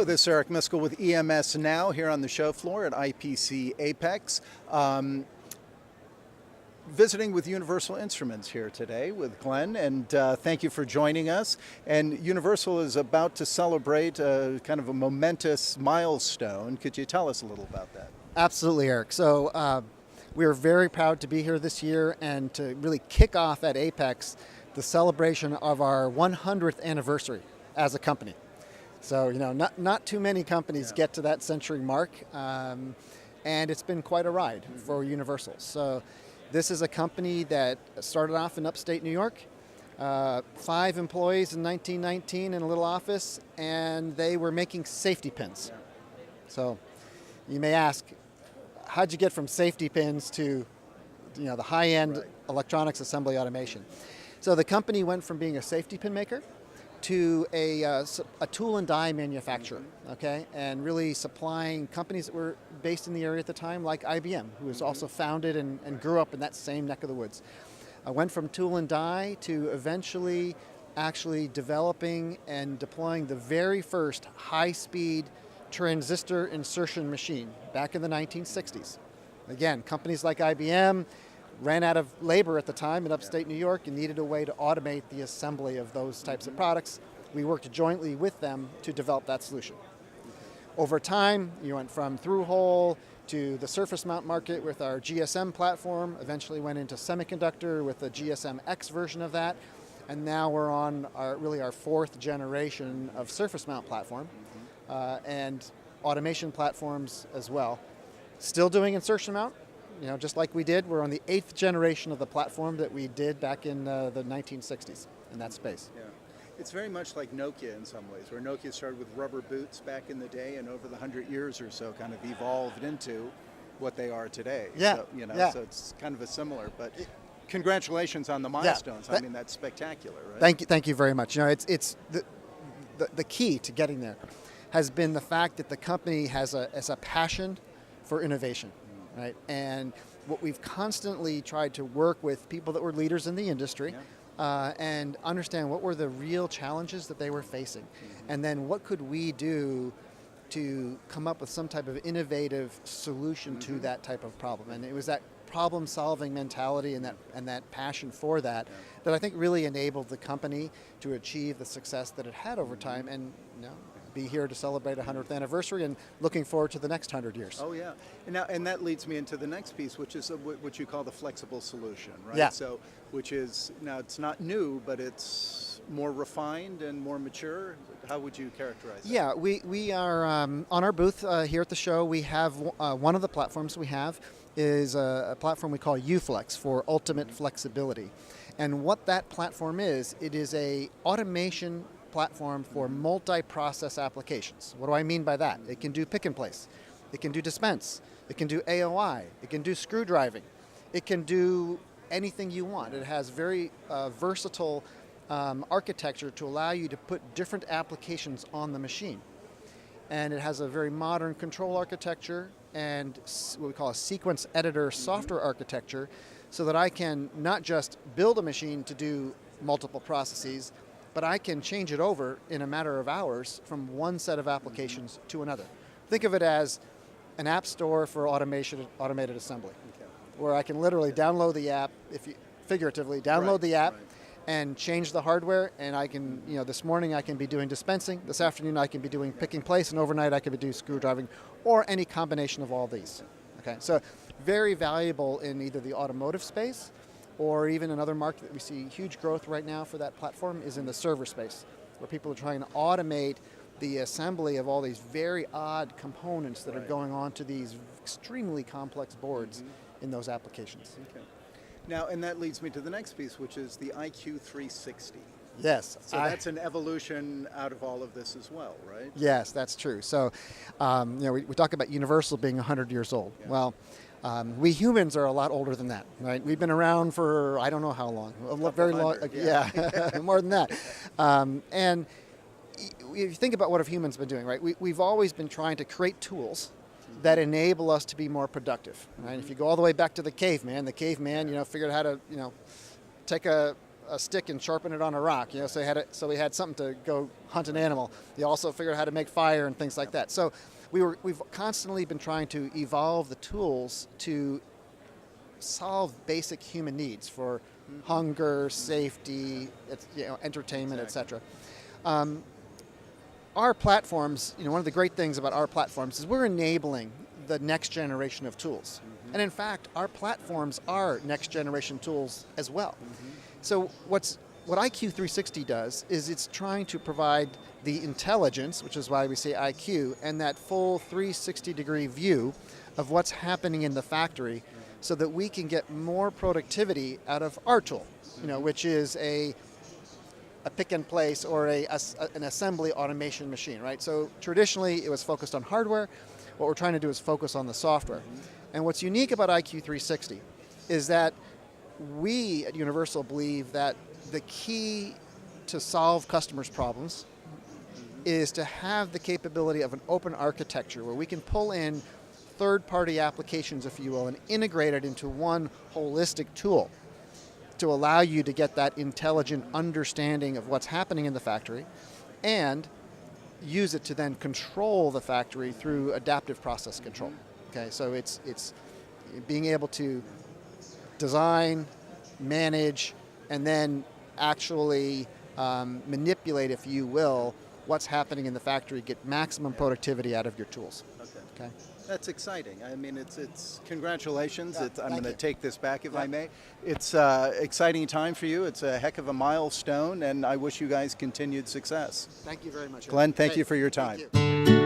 this is Eric Miscoll with EMSNOW here on the show floor at IPC Apex. Visiting with Universal Instruments here today with Glenn, and thank you for joining us. And Universal is about to celebrate kind of a momentous milestone. Could you tell us a little about that? Absolutely, Eric. So we are very proud to be here this year and to really kick off at Apex the celebration of our 100th anniversary as a company. So, you know, not too many companies get to that century mark, and it's been quite a ride for Universal. So this is a company that started off in upstate New York, 5 employees in 1919 in a little office, and they were making safety pins. So you may ask, how'd you get from safety pins to, you know, the high-end electronics assembly automation? So the company went from being a safety pin maker to a tool and die manufacturer, okay, and really supplying companies that were based in the area at the time, like IBM, who was also founded and grew up in that same neck of the woods. I went from tool and die to eventually actually developing and deploying the very first high-speed transistor insertion machine back in the 1960s. Again, companies like IBM ran out of labor at the time in upstate New York and needed a way to automate the assembly of those types of products. We worked jointly with them to develop that solution. Over time, you went from through-hole to the surface mount market with our GSM platform, eventually went into semiconductor with the GSM X version of that, and now we're on our 4th generation of surface mount platform and automation platforms as well. Still doing insertion mount. You know, just like we did, we're on the 8th generation of the platform that we did back in the 1960s in that space. Yeah. It's very much like Nokia in some ways, where Nokia started with rubber boots back in the day and over the 100 years or so kind of evolved into what they are today. Yeah. So, you know, so it's kind of a similar, but congratulations on the milestones. I mean, that's spectacular, right? Thank you very much. You know, it's the key to getting there has been the fact that the company has a passion for innovation. Right, and what we've constantly tried to work with people that were leaders in the industry and understand what were the real challenges that they were facing, and then what could we do to come up with some type of innovative solution to that type of problem. And it was that problem-solving mentality and that passion for that that I think really enabled the company to achieve the success that it had over time, and you know, be here to celebrate a 100th anniversary and looking forward to the next 100 years. Oh yeah, and that leads me into the next piece, which is what you call the flexible solution, right? Yeah. So, which is, now it's not new, but it's more refined and more mature. How would you characterize that? Yeah, we are on our booth here at the show. We have one of the platforms we have is a platform we call UFlex for ultimate flexibility. And what that platform is, it is a automation platform for multi-process applications. What do I mean by that? It can do pick and place. It can do dispense. It can do AOI. It can do screw driving. It can do anything you want. It has very versatile architecture to allow you to put different applications on the machine. And it has a very modern control architecture and what we call a sequence editor software architecture, so that I can not just build a machine to do multiple processes, but I can change it over in a matter of hours from one set of applications to another. Think of it as an app store for automated assembly, where I can literally download the app, figuratively download the app, and change the hardware, and I can, you know, this morning I can be doing dispensing, this afternoon I can be doing pick and place, and overnight I can be doing screw driving, or any combination of all these. Okay, so very valuable in either the automotive space, or even another market that we see huge growth right now for that platform is in the server space, where people are trying to automate the assembly of all these very odd components that are going on to these extremely complex boards in those applications. Okay. Now, and that leads me to the next piece, which is the IQ360. Yes. So that's an evolution out of all of this as well, right? Yes, that's true. So, you know, we talk about Universal being 100 years old. Yeah. Well, we humans are a lot older than that, right? We've been around for I don't know how long, very long. Yeah, more than that. And if you think about what have humans been doing, right? We've always been trying to create tools that enable us to be more productive, right? If you go all the way back to the caveman, you know, figured out how to, you know, take a a stick and sharpen it on a rock. So we had something to go hunt an animal. He also figured out how to make fire and things like that. So we've constantly been trying to evolve the tools to solve basic human needs for hunger, safety, entertainment, etc. Our platforms, one of the great things about our platforms is we're enabling the next generation of tools. And in fact, our platforms are next generation tools as well. So what IQ360 does is it's trying to provide the intelligence, which is why we say IQ, and that full 360-degree view of what's happening in the factory so that we can get more productivity out of our tool, which is a pick and place or an assembly automation machine, right? So traditionally it was focused on hardware. What we're trying to do is focus on the software. And what's unique about IQ360 is that we at Universal believe that the key to solve customers' problems is to have the capability of an open architecture where we can pull in third-party applications, if you will, and integrate it into one holistic tool to allow you to get that intelligent understanding of what's happening in the factory and use it to then control the factory through adaptive process control. Okay, so it's being able to design, manage, and then actually manipulate, if you will, what's happening in the factory, get maximum productivity out of your tools. Okay. That's exciting. I mean, it's congratulations. Yeah, I'm going to take this back, if Yeah. I may. It's exciting time for you. It's a heck of a milestone, and I wish you guys continued success. Thank you very much. Glenn, thank Hey, you for your time. Thank you.